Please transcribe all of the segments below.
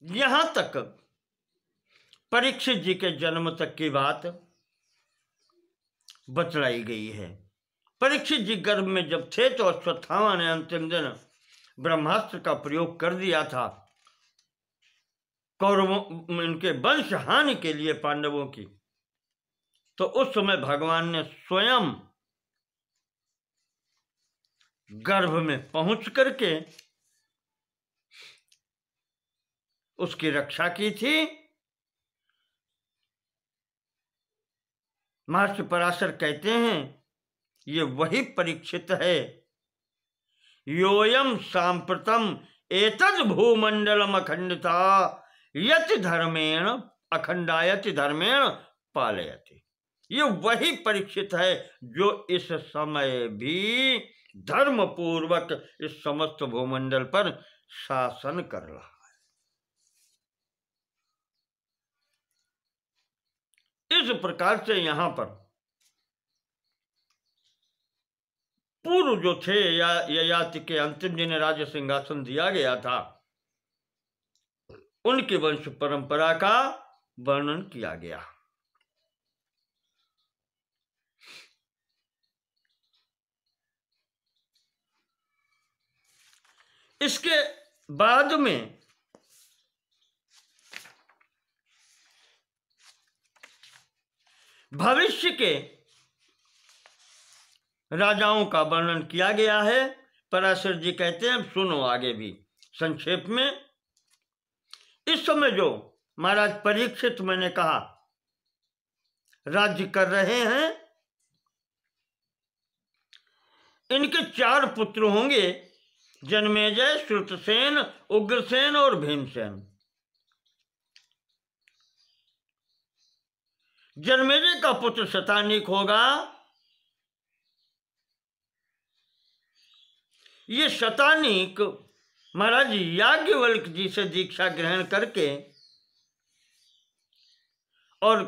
यहां तक परीक्षित जी के जन्म तक की बात बतलाई गई है। परीक्षित जी गर्भ में जब थे तो अश्वत्थामा ने अंतिम दिन ब्रह्मास्त्र का प्रयोग कर दिया था कौरवों, उनके वंश हानि के लिए, पांडवों की। तो उस समय भगवान ने स्वयं गर्भ में पहुंच करके उसकी रक्षा की थी। महर्षि पराशर कहते हैं ये वही परीक्षित है, योयम सांप्रतम एतद भूमंडलम अखंडता यति धर्मेण अखंडायति धर्मेण पालयति। ये वही परीक्षित है जो इस समय भी धर्म पूर्वक इस समस्त भूमंडल पर शासन कर रहा है। इस प्रकार से यहां पर पूर्व जो थे ययाति के अंतिम जिन्हें राज्य सिंहासन दिया गया था, उनकी वंश परंपरा का वर्णन किया गया। इसके बाद में भविष्य के राजाओं का वर्णन किया गया है। पराशर जी कहते हैं, सुनो आगे भी संक्षेप में। इस समय जो महाराज परीक्षित मैंने कहा राज्य कर रहे हैं, इनके 4 पुत्र होंगे, जन्मेजय, श्रुतसेन, उग्रसेन और भीमसेन। जन्मेजय का पुत्र शतानीक होगा। ये शतानीक महाराज याज्ञवल्क्य जी से दीक्षा ग्रहण करके और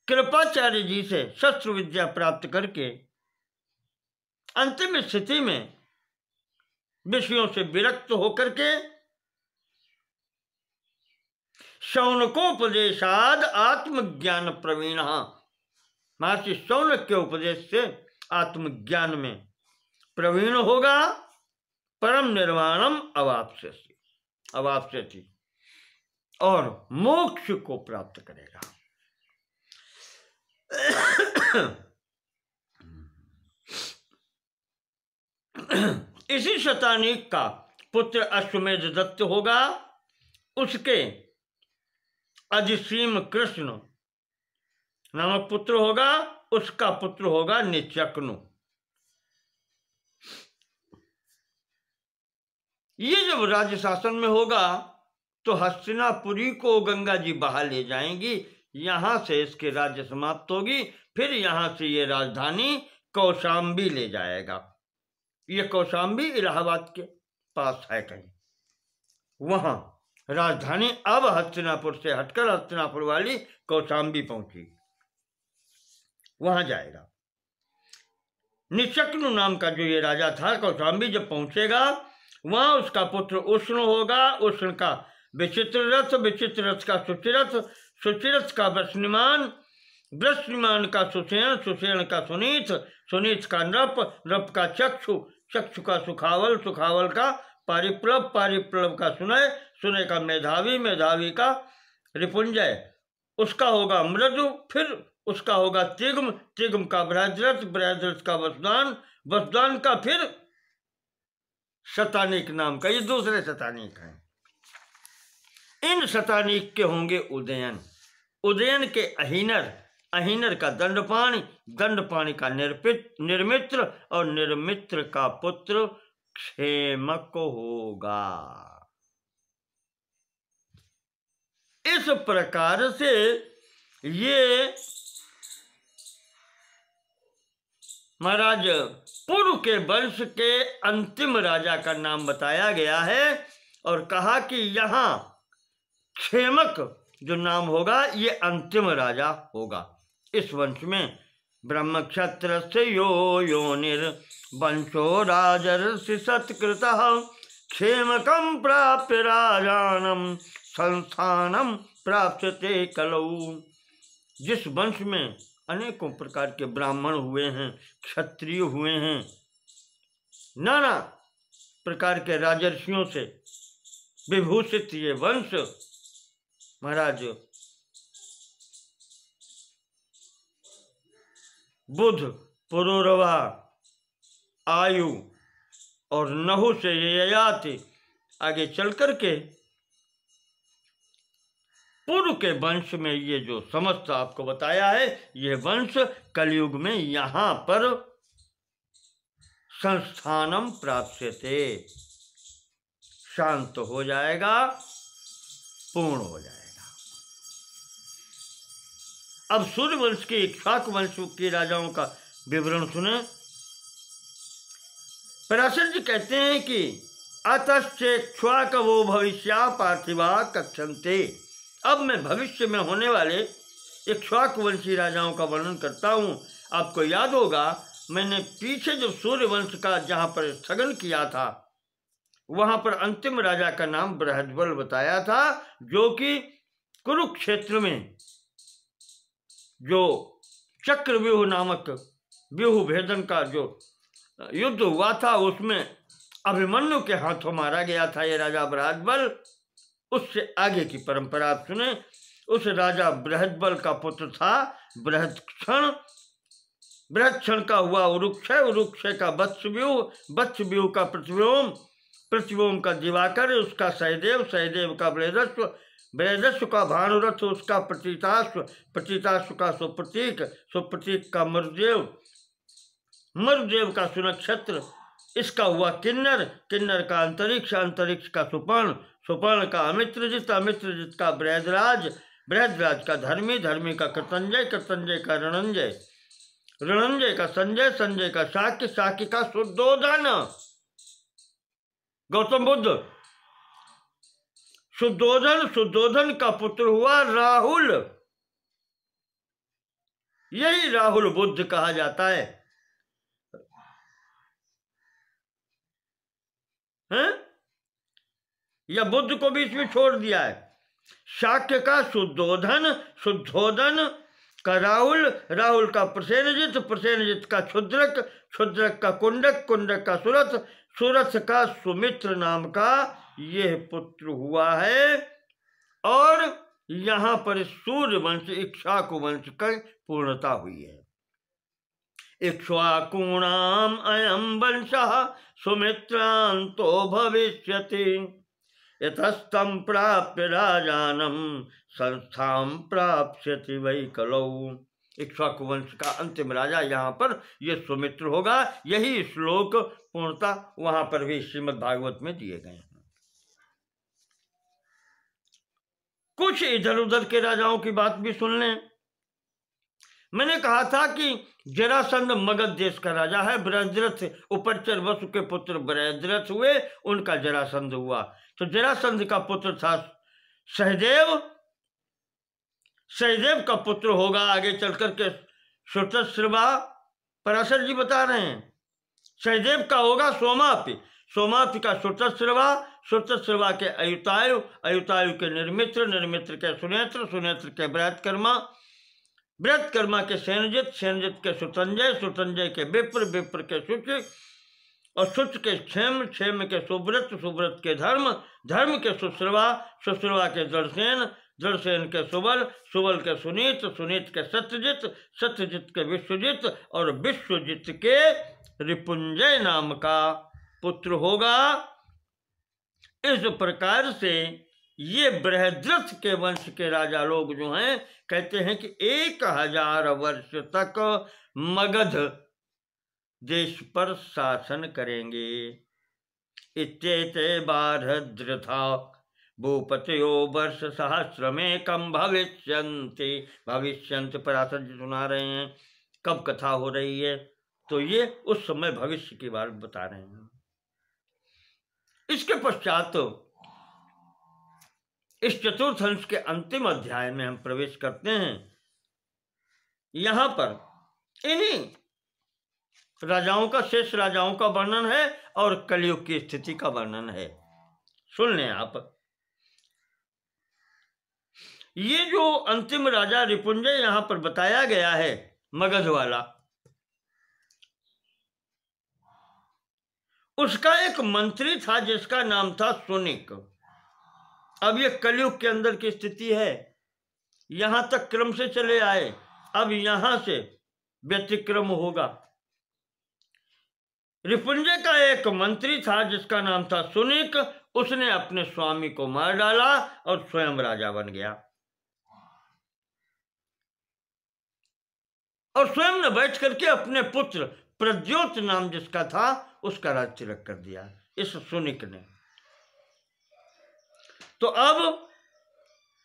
कृपाचार्य जी से शस्त्र विद्या प्राप्त करके अंतिम स्थिति में विषयों से विरक्त होकर के शौनकोपदेशाद आत्मज्ञान प्रवीण, महर्षि शौनक के उपदेश से आत्मज्ञान में प्रवीण होगा। परम निर्वाणम अवाप्स्यति, और मोक्ष को प्राप्त करेगा। इसी शतानीक का पुत्र अश्वमेध दत्त होगा। उसके अधिसीम कृष्ण नामक पुत्र होगा। उसका पुत्र होगा निचक्नु। ये जब राज्य शासन में होगा तो हस्तिनापुरी को गंगा जी बहा ले जाएंगी। यहां से इसके राज्य समाप्त होगी। फिर यहां से ये राजधानी कौशाम्बी ले जाएगा। ये कौशाम्बी इलाहाबाद के पास है कहीं, वहां राजधानी अब हस्तिनापुर से हटकर हस्तिनापुर वाली कौशाम्बी पहुंची, वहां जाएगा। निचक्नु नाम का जो ये राजा था, कौशाम्बी जब पहुंचेगा वहां उसका पुत्र उष्ण होगा। उष्ण का विचित्र रथ, विचित्र रथ का सुचिरथ, सुचिरथ का वृष्णिमान, वृष्णिमान का सुसेन, सुसेन का सुनीत, सुनीत का नृप, नृप का चक्षु, चक्षु का सुखावल, सुखावल का पारिप्लव, पारिप्लव का सुनय, सुनय का मेधावी, मेधावी का रिपुंजय, उसका होगा मृदु, फिर उसका होगा तिग्म, तिग्म का बृहद्रथ, बृहद्रथ का वसुदान, वसुदान का फिर शतानीक नाम का, ये दूसरे शतानीक हैं। इन शतानीक के होंगे उदयन, उदयन के अहिनर, अहिनर का दंडपाणि, दंडपाणि का निर्मित्र, और निर्मित्र का पुत्र क्षेमक होगा। इस प्रकार से ये महाराज पूर्व के वंश के अंतिम राजा का नाम बताया गया है और कहा कि यहाँ क्षेमक जो नाम होगा ये अंतिम राजा होगा। इस वंश में ब्रह्म क्षत्र से योनिर वंशो राजर्षि सत्कृतः क्षेमकं प्राप्य राजानम संस्थानम प्राप्यते कलौ। जिस वंश में अनेकों प्रकार के ब्राह्मण हुए हैं, क्षत्रिय हुए हैं, नाना प्रकार के राजर्षियों से विभूषित ये वंश, महाराज बुध, पुरूरवा, आयु और नहु से ययाति आगे चल करके पूर्व के वंश में ये जो समस्त आपको बताया है, ये वंश कलयुग में यहाँ पर संस्थानम प्राप्यते, शांत हो जाएगा, पूर्ण हो जाएगा। अब सूर्यवंश के इक्ष्वाकु वंश के राजाओं का विवरण सुने। पराशर जी कहते हैं कि अतश्चेक्ष्वाकवो भविष्या पार्थिवा कथ्यन्ते। अब मैं भविष्य में होने वाले इक्ष्वाकु वंशी राजाओं का वर्णन करता हूँ। आपको याद होगा मैंने पीछे जो सूर्यवंश का जहाँ पर स्थगन किया था, वहाँ पर अंतिम राजा का नाम बृहद्बल बताया था, जो कि कुरुक्षेत्र में जो चक्रव्यूह नामक व्यूह भेदन का जो युद्ध हुआ था, उसमें अभिमन्यु के हाथों मारा गया था ये राजा बृहद्बल। उससे आगे की परंपरा आप सुने। उस राजा बृहद्बल का पुत्र था बृहत्क्षण, बृहत्क्षण का हुआ उरुक्षय, उरुक्षय का वत्सव्यूह, वत्सव्यूह का प्रतिव्योम, प्रतिव्योम का दिवाकर, उसका सहदेव, सहदेव का बृहदस्व, बृहदस्व का भानुरथ, उसका प्रतीताश्व, प्रतीताश्व का सुप्रतीक, सुप्रतीक का मरुदेव, मरुदेव का सुनक्षत्र, इसका हुआ किन्नर, किन्नर का अंतरिक्ष, अंतरिक्ष का सुपर्ण, सुपर्ण का अमित्रजित, अमित्रजित का बृहदराज, बृहदराज का धर्मी, धर्मी का कृतंजय, कृतंजय का रणंजय, रणंजय का संजय, संजय का शाक्य, शाक्य का शुद्धोधन। गौतम बुद्ध, शुद्धोधन, शुद्धोधन का पुत्र हुआ राहुल। यही राहुल बुद्ध कहा जाता है, हैं? या बुद्ध को भी इसमें छोड़ दिया है। शाक्य का शुद्धोधन, शुद्धोधन का राहुल, राहुल का प्रसेनजित, प्रसेनजित का क्षुद्रक, क्षुद्रक का कुंडक, कुंडक का सुरथ, सुरथ का सुमित्र नाम का यह पुत्र हुआ है। और यहाँ पर सूर्यवंश इक्ष्वाकु वंश की पूर्णता हुई है। इक्ष्वाकूणाम अयम वंशः सुमित्रांतो भविष्यति यतस्तं प्राप्य राजानम संस्थां प्राप्स्यति वै कलौ। इक्ष्वाकु वंश का अंतिम राजा यहाँ पर ये सुमित्र होगा। यही श्लोक पूर्णता वहां पर भी श्रीमद् भागवत में दिए गए हैं। कुछ इधर उधर के राजाओं की बात भी सुन लें। मैंने कहा था कि जरासंध मगध देश का राजा है। बृहद्रथ उपरचर वसु के पुत्र बृहद्रथ हुए, उनका जरासंध हुआ। तो जरासंध का पुत्र था सहदेव, सहदेव का पुत्र होगा आगे चलकर के श्रुतश्रवा। पराशर जी बता रहे हैं सहदेव का होगा सोमापि, सोमापि का श्रुतश्रवा, श्रुतश्रवा के अयुतायु, अयुतायु के निर्मित्र, निर्मित्र के सुनेत्र, सुनेत्र के बृहत्कर्मा, बृहत्कर्मा के सेनजित, सेनजित के सुतंजय, सुतंजय के विप्र, विप्र के शुचि और शुच के क्षेम, क्षेम के सुव्रत, सुव्रत के धर्म, धर्म के सुश्रवा, सुश्रवा के दृढ़सेन, दृढ़सेन के सुबल, सुबल के सुनीत, सुनीत के सत्यजित, सत्यजित के विश्वजित और विश्वजित के रिपुंजय नाम का पुत्र होगा। इस प्रकार से ये बृहद्रथ के वंश के राजा लोग जो हैं कहते हैं कि 1000 वर्ष तक मगध देश पर शासन करेंगे। इत्येते बारहद्रथा भूपतयो वर्ष सहस्रमेकं भविष्यन्ति। भविष्यन्ति पराशर जी सुना रहे हैं कब कथा हो रही है, तो ये उस समय भविष्य की बात बता रहे हैं। इसके पश्चात इस चतुर्थ अंश के अंतिम अध्याय में हम प्रवेश करते हैं। यहां पर इन्हीं राजाओं का, शेष राजाओं का वर्णन है और कलयुग की स्थिति का वर्णन है। सुन लें आप। ये जो अंतिम राजा रिपुंजय यहां पर बताया गया है मगध वाला, उसका एक मंत्री था जिसका नाम था सुनिक। अब ये कलयुग के अंदर की स्थिति है, यहां तक क्रम से चले आए, अब यहां से व्यतिक्रम होगा। रिपुंजय का एक मंत्री था जिसका नाम था सुनिक, उसने अपने स्वामी को मार डाला और स्वयं राजा बन गया, और स्वयं ने बैठ करके अपने पुत्र प्रद्योत नाम जिसका था उसका राज्य तिलक कर दिया इस सुनिक ने। तो अब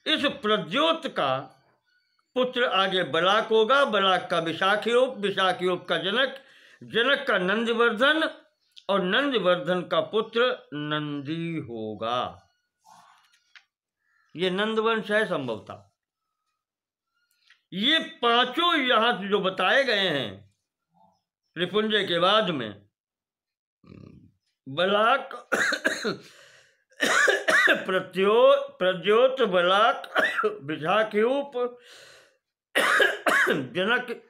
इस प्रद्योत का पुत्र आगे बलाक होगा, बलाक का विशाखयूप, विशाखयूप का जनक, जनक का नंदिवर्धन, और नंदिवर्धन का पुत्र नंदी होगा। ये नंदवंश है संभवतः। ये पांचों यहां से जो बताए गए हैं रिपुंजय के बाद में, बलाक प्रद्योत, बलाक, विशाखयूप, जनक,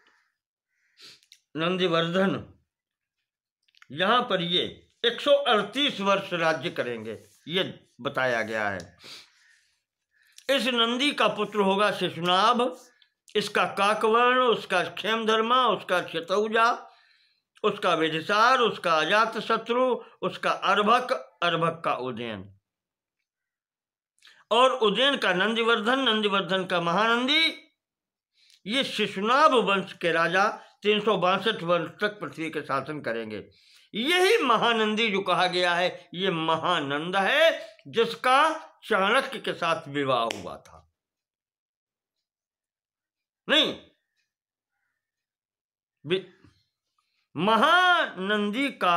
नंदिवर्धन, यहां पर ये 138 वर्ष राज्य करेंगे, ये बताया गया है। इस नंदी का पुत्र होगा शिशुनाभ, इसका काकवर्ण, उसका क्षेमधर्मा, उसका शतौजा, उसका विदिशार, उसका अजातशत्रु, उसका अर्भक, अर्भक का उदयन, और उदयन का नंदिवर्धन, नंदिवर्धन का महानंदी। ये शिशुनाभ वंश के राजा 362 वर्ष तक पृथ्वी के शासन करेंगे। यही महानंदी जो कहा गया है ये महानंद है जिसका चाणक्य के साथ विवाह हुआ था। नहीं, महानंदी का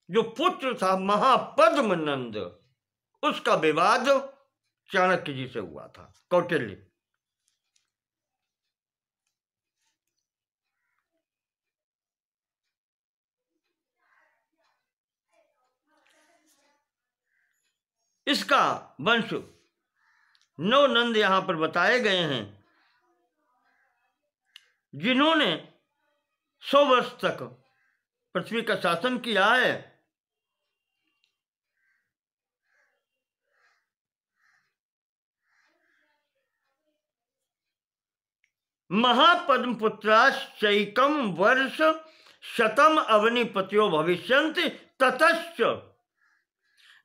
जो पुत्र था महापद्मनंद, उसका विवाद चाणक्य जी से हुआ था, कौटिल्य। इसका वंश 9 नंद यहां पर बताए गए हैं जिन्होंने 100 वर्ष तक पृथ्वी का शासन किया है। महापद्मपुत्राश्चैकं वर्ष शतम अवनिपत्यो भविष्यन्ति ततश्च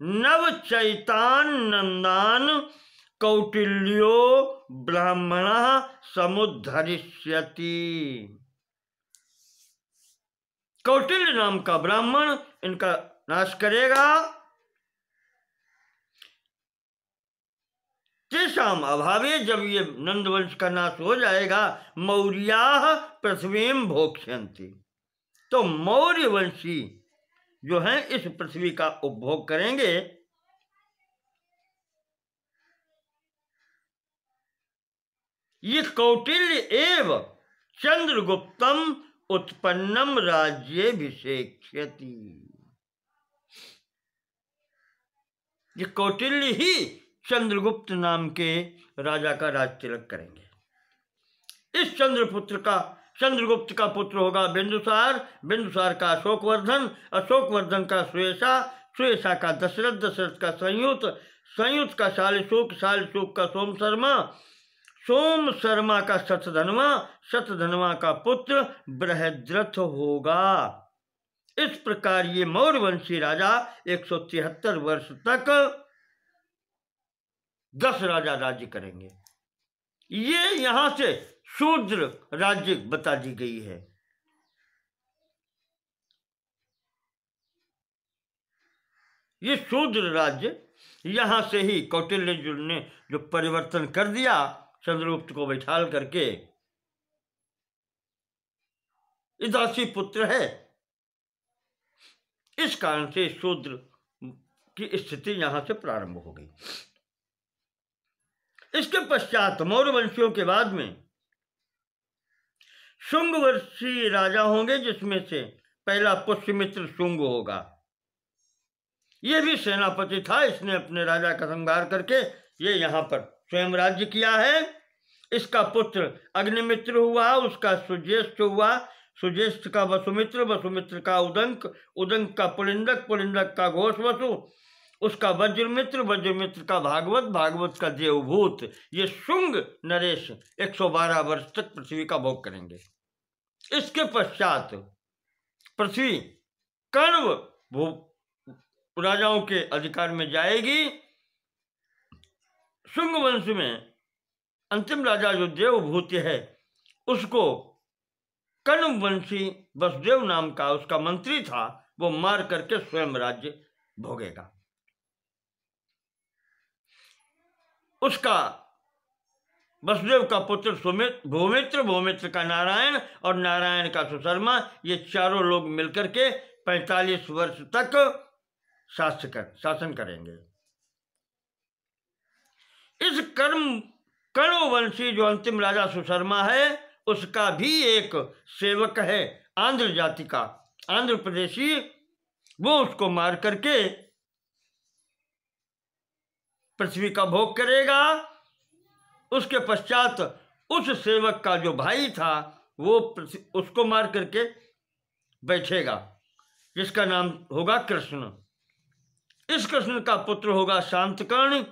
नवचैतानन्दान् कौटिल्यो ब्राह्मणः समुद्धरिष्यति। कौटिल्य नाम का ब्राह्मण इनका नाश करेगा। तेषाम अभावे, जब ये नंदवंश का नाश हो जाएगा, मौर्याः पृथ्वीं भोक्ष्यन्ति, तो मौर्य वंशी जो हैं इस पृथ्वी का उपभोग करेंगे। ये कौटिल्य एव चंद्रगुप्तम उत्पन्नम राज्यभिषेक्ष्यति। ये कौटिल्य ही चंद्रगुप्त नाम के राजा का राज तिलक करेंगे। इस चंद्रगुप्त का पुत्र होगा बिंदुसार, बिंदुसार का अशोकवर्धन, अशोकवर्धन का सुयेशा, सुयेशा का दशरथ, दशरथ का संयुत, संयुत का शालिशुक, शालिशुक का सोम शर्मा, सोम शर्मा का शतधन्वा, शतधन्वा का पुत्र बृहद्रथ होगा। इस प्रकार ये मौर्यवंशी राजा 173 वर्ष तक 10 राजा राज्य करेंगे। ये यहां से शूद्र राज्य बता दी गई है। ये शूद्र राज्य यहां से ही कौटिल्य जी ने जो परिवर्तन कर दिया चंद्रगुप्त को बैठाल करके, दासी पुत्र है, इस कारण से शूद्र की स्थिति यहां से प्रारंभ हो गई। इसके पश्चात मौर्यवंशियों के बाद में शुंग वंशी राजा होंगे, जिसमें से पहला पुष्यमित्र शुंग होगा। यह भी सेनापति था, इसने अपने राजा का संहार करके ये यहां पर स्वयं राज्य किया है। इसका पुत्र अग्निमित्र हुआ, उसका सुज्येष्ठ हुआ, सुज्येष्ठ का वसुमित्र, वसुमित्र का उदंक, उदंक का पुलिंदक, पुलिंदक का घोषवसु, उसका वज्रमित्र, वज्रमित्र का भागवत, भागवत का देवभूत। ये शुंग नरेश 112 वर्ष तक पृथ्वी का भोग करेंगे। इसके पश्चात पृथ्वी कण्व राजाओं के अधिकार में जाएगी। शुंग वंश में अंतिम राजा जो देवभूत है, उसको कण्व वंशी वसुदेव नाम का उसका मंत्री था, वो मार करके स्वयं राज्य भोगेगा। उसका वसुदेव का पुत्र भूमित्र, भूमित्र का नारायण और नारायण का सुशर्मा, ये चारों लोग मिलकर के 45 वर्ष तक शासन करेंगे। इस कण्ववंशी जो अंतिम राजा सुशर्मा है, उसका भी एक सेवक है आंध्र जाति का, आंध्र प्रदेशी, वो उसको मार करके पृथ्वी का भोग करेगा। उसके पश्चात उस सेवक का जो भाई था, वो उसको मार करके बैठेगा, जिसका नाम होगा कृष्ण। इस कृष्ण का पुत्र होगा शांतकर्ण,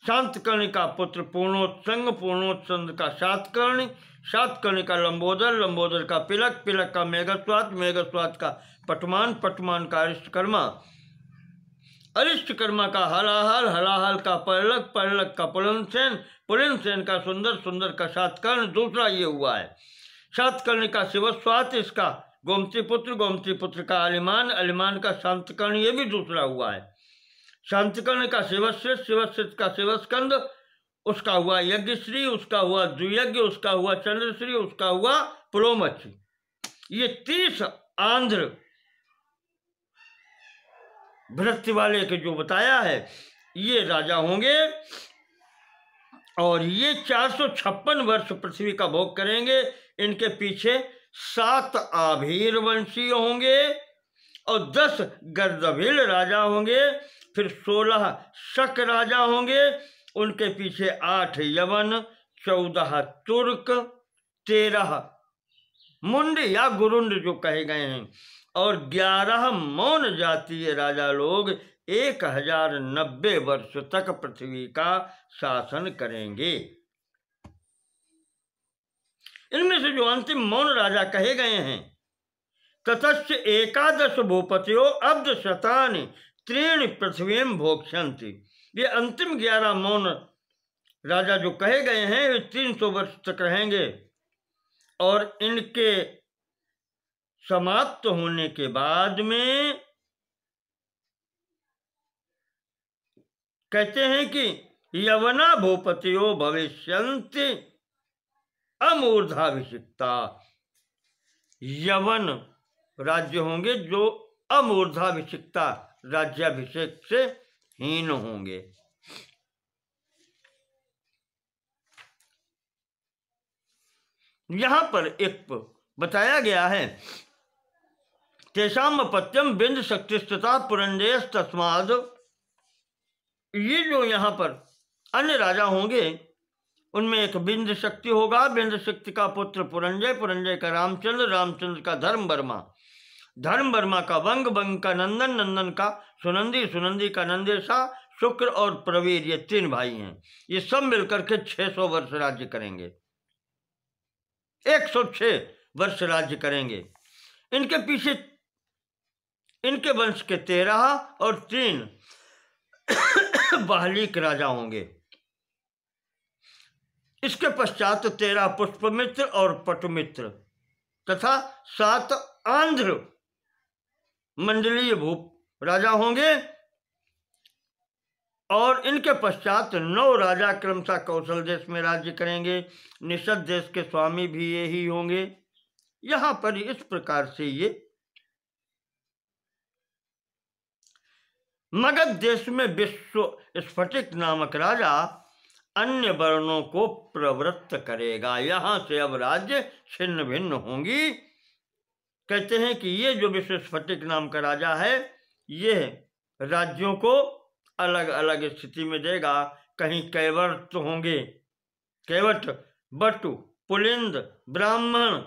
शांतकर्ण का पुत्र पूर्णोत्संग, पूर्णोत्संग का सातकर्ण, सातकर्ण का लंबोदर, लंबोदर का पिलक, पिलक का मेघस्वात, मेघस्वात का पटमान, पटमान का अरिष्टकर्मा, अरिष्टकर्मा का हलाहल, हलाहल का परलक, परलक का पुलनसेन, पुलनसेन का सुंदर, सुंदर का सातकर्ण दूसरा ये हुआ है। सातकर्ण का शिवस्वात, इसका गोमती पुत्र, गोमती पुत्र का अलिमान, अलिमान का शांतकर्ण, ये भी दूसरा हुआ है। शांतकर्ण का शिवश्रेष्ठ, शिवश्रेष्ठ का शिवस्कंद, उसका हुआ यज्ञश्री, उसका हुआ द्वियज्ञ, उसका हुआ चंद्रश्री, उसका हुआ पुलोमच। ये 30 आंध्र भृत्य वाले के जो बताया है, ये राजा होंगे और ये 456 वर्ष पृथ्वी का भोग करेंगे। इनके पीछे 7 आभीर वंशी होंगे और 10 गर्दभील राजा होंगे, फिर 16 शक राजा होंगे, उनके पीछे 8 यवन, 14 तुर्क, 13 मुंड या गुरुंड जो कहे गए हैं, और 11 मौन जातीय राजा लोग 1090 वर्ष तक पृथ्वी का शासन करेंगे। इनमें से जो अंतिम मौन राजा कहे गए हैं, ततश्च 11 भूपतियो अब्द शतानि त्रीणि पृथ्वीम भोक्ष्यन्ति, ये अंतिम 11 मौन राजा जो कहे गए हैं, वे 300 वर्ष तक रहेंगे और इनके समाप्त होने के बाद में कहते हैं कि यवना भूपतियो भविष्यन्ति अमूर्धाभिषिक्ता, यवन राज्य होंगे जो अमूर्धाभिषिक्ता राज्याभिषेक से हीन होंगे। यहां पर एक बताया गया है, तेषाम अपत्यम बिंद शक्तिस्तथा पुरंजय तस्माद, ये जो यहाँ पर अन्य राजा होंगे उनमें एक बिंद शक्ति होगा, बिंद शक्ति का पुत्र पुरंजय, पुरंजय का रामचंद्र, रामचंद्र का धर्मवर्मा, धर्मवर्मा का वंग, वंग का नंदन, नंदन का सुनंदी, सुनंदी का नंदेशा, शुक्र और प्रवीर, ये 3 भाई हैं। ये सब मिलकर के 600 वर्ष राज्य करेंगे, 106 वर्ष राज्य करेंगे। इनके पीछे इनके वंश के 13 और 3 बाहलिक राजा होंगे। इसके पश्चात 13 पुष्पमित्र और पटुमित्र तथा 7 आंध्र मंडलीय भूप राजा होंगे और इनके पश्चात 9 राजा क्रमशः कौशल देश में राज्य करेंगे। निषद देश के स्वामी भी ये ही होंगे। यहां पर इस प्रकार से ये मगध देश में विश्व स्फटिक नामक राजा अन्य वर्णों को प्रवृत्त करेगा। यहां से अब राज्य छिन्न भिन्न होंगी। कहते हैं कि ये जो विश्व स्फटिक नाम का राजा है, ये राज्यों को अलग अलग स्थिति में देगा। कहीं कैवर्त होंगे, कैवट, बटु, पुलिंद, ब्राह्मण,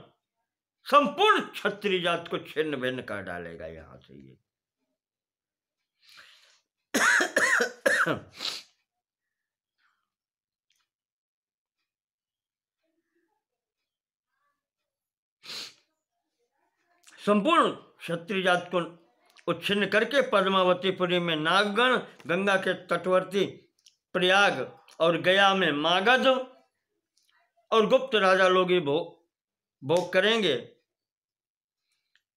संपूर्ण क्षत्रिय जात को छिन्न भिन्न कर डालेगा यहां से ये। संपूर्ण क्षत्रिय जात को उच्छिन्न करके पद्मावतीपुरी में नागगण, गंगा के तटवर्ती प्रयाग और गया में मागध और गुप्त राजा लोग ही भोग करेंगे।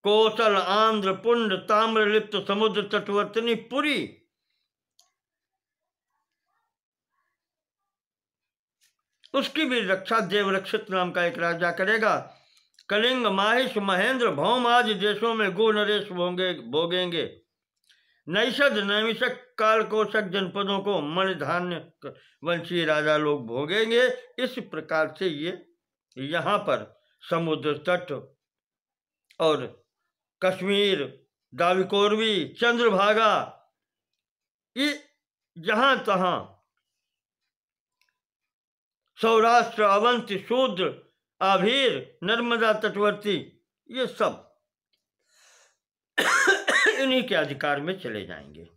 कौशल, आंध्र, पुंड, ताम्रलिप्त, समुद्र तटवर्तनी पुरी, उसकी भी रक्षा देवरक्षित नाम का एक राजा करेगा। कलिंग, माहिष, महेंद्र, भौम आदि देशों में गो नरेश भोगेंगे। नैषद, नैमिषक, कालकोशक जनपदों को मणिधान्य वंशीय राजा लोग भोगेंगे। इस प्रकार से ये यहाँ पर समुद्र तट और कश्मीर, दाविकोरवी, चंद्रभागा, ये जहां तहां सौराष्ट्र, अवंती, शूद्र, आभीर, नर्मदा तटवर्ती, ये सब इन्हीं के अधिकार में चले जाएंगे।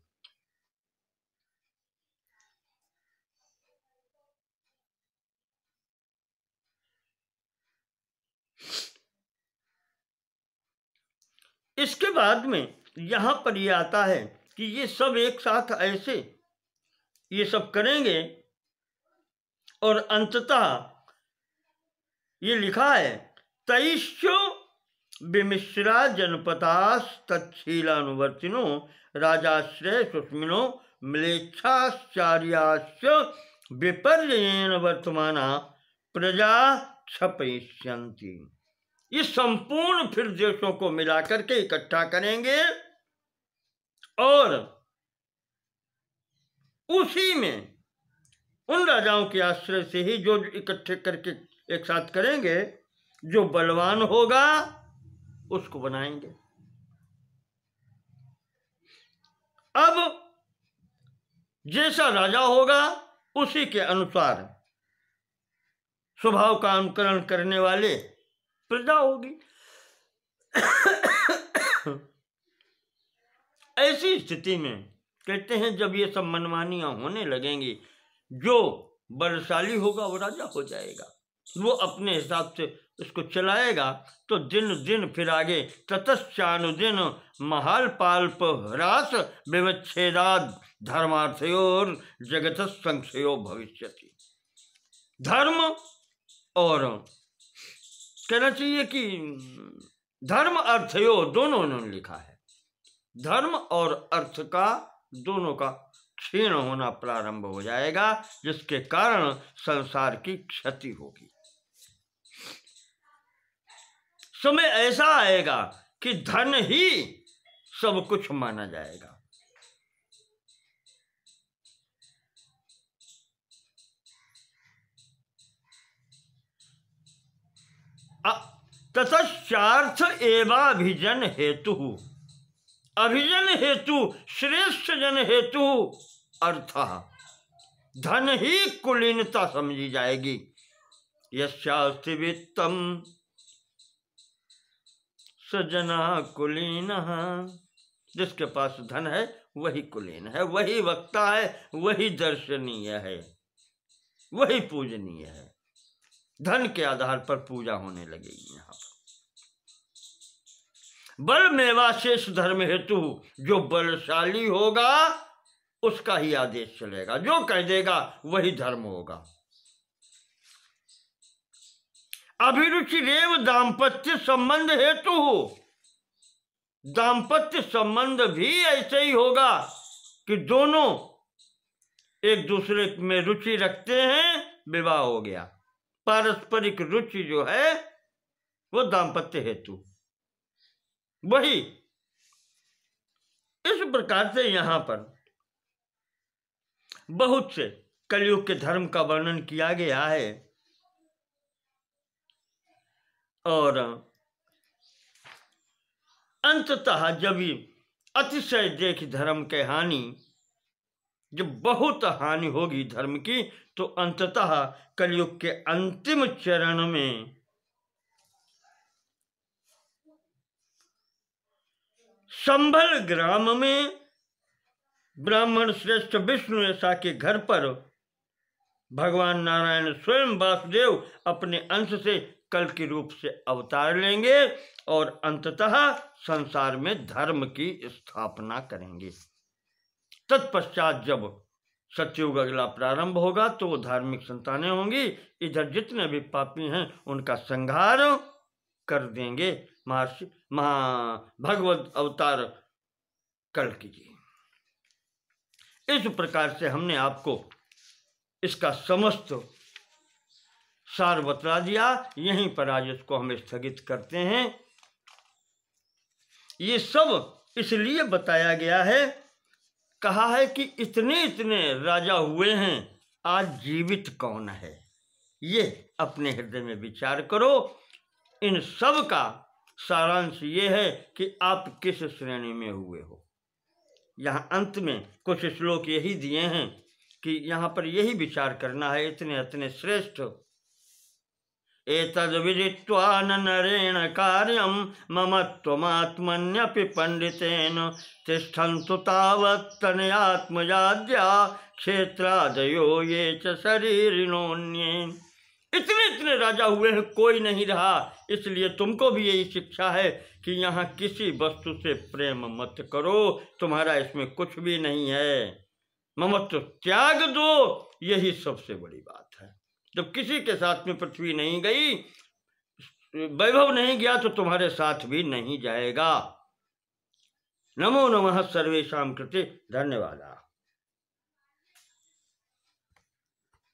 इसके बाद में यहां पर ये आता है कि ये सब एक साथ ऐसे ये सब करेंगे और अंततः ये लिखा है तैश्चो विमिश्रा जनपदास तत्शीलानुवर्तिनो राजाश्रय सुस्मिनो म्लेच्छाचार्याश्च विपर्ययेन वर्तमाना प्रजा क्षपयिष्यन्ति। ये संपूर्ण फिर देशों को मिलाकर के इकट्ठा करेंगे और उसी में उन राजाओं के आश्रय से ही जो इकट्ठे करके एक साथ करेंगे, जो बलवान होगा उसको बनाएंगे। अब जैसा राजा होगा उसी के अनुसार स्वभाव का अनुकरण करने वाले प्रजा होगी। ऐसी स्थिति में कहते हैं जब ये सब मनमानियां होने लगेंगी, जो बलशाली होगा वो राजा हो जाएगा, वो अपने हिसाब से उसको चलाएगा। तो दिन दिन फिर आगे ततश्चानुदिन महाल पाल्प ह्रास विवच्छेदाद धर्मार्थयोर जगत संक्षयो भविष्यति। धर्म और कहना चाहिए कि धर्म अर्थयो दोनों उन्होंने लिखा है। धर्म और अर्थ का दोनों का क्षीण होना प्रारंभ हो जाएगा, जिसके कारण संसार की क्षति होगी। समय ऐसा आएगा कि धन ही सब कुछ माना जाएगा। ततश्चार्थ एवाभिजन हेतु, अभिजन हेतु श्रेष्ठ जन हेतु अर्थ, धन ही कुलीनता समझी जाएगी। यस्यास्ति वित्तम सजना कुलीन, जिसके पास धन है वही कुलीन है, वही वक्ता है, वही दर्शनीय है, वही पूजनीय है। धन के आधार पर पूजा होने लगेगी। यहाँ पर बल मेवा शेष धर्म हेतु, जो बलशाली होगा उसका ही आदेश चलेगा, जो कह देगा वही धर्म होगा। अभिरुचि रेव दाम्पत्य संबंध हेतु, दाम्पत्य संबंध भी ऐसे ही होगा कि दोनों एक दूसरे में रुचि रखते हैं, विवाह हो गया। पारस्परिक रुचि जो है वो दाम्पत्य हेतु, वही। इस प्रकार से यहां पर बहुत से कलयुग के धर्म का वर्णन किया गया है और अंततः जब अतिशय देख धर्म के हानि, जब बहुत हानि होगी धर्म की, तो अंततः कलयुग के अंतिम चरण में संभल ग्राम में ब्राह्मण श्रेष्ठ विष्णु ऐसा के घर पर भगवान नारायण स्वयं वासुदेव अपने अंश से कल के रूप से अवतार लेंगे और अंततः संसार में धर्म की स्थापना करेंगे। तत्पश्चात जब सतयुग अगला प्रारंभ होगा तो वो धार्मिक संतानें होंगी, इधर जितने भी पापी हैं उनका संहार कर देंगे भगवत अवतार कल कीजिए। इस प्रकार से हमने आपको इसका समस्त सार बतला दिया। यहीं पर आज इसको हम स्थगित करते हैं। ये सब इसलिए बताया गया है, कहा है कि इतने इतने राजा हुए हैं, आज जीवित कौन है, ये अपने हृदय में विचार करो। इन सब का सारांश ये है कि आप किस श्रेणी में हुए हो। यहाँ अंत में कुछ श्लोक यही दिए हैं कि यहाँ पर यही विचार करना है, इतने इतने श्रेष्ठ एतद् विदित्वा न नरेण कार्यं मम त्वमात्मन्यपि पंडितेन तिष्ठन्तु तावत् तनयात्मजाद्या क्षेत्रादयो ये च शरीरिणोऽन्ये। इतने इतने राजा हुए हैं, कोई नहीं रहा। इसलिए तुमको भी यही शिक्षा है कि यहाँ किसी वस्तु से प्रेम मत करो, तुम्हारा इसमें कुछ भी नहीं है। ममत्व त्याग दो, यही सबसे बड़ी बात है। जब किसी के साथ में पृथ्वी नहीं गई, वैभव नहीं गया, तो तुम्हारे साथ भी नहीं जाएगा। नमो नमः सर्वेषां कृते। धन्यवाद।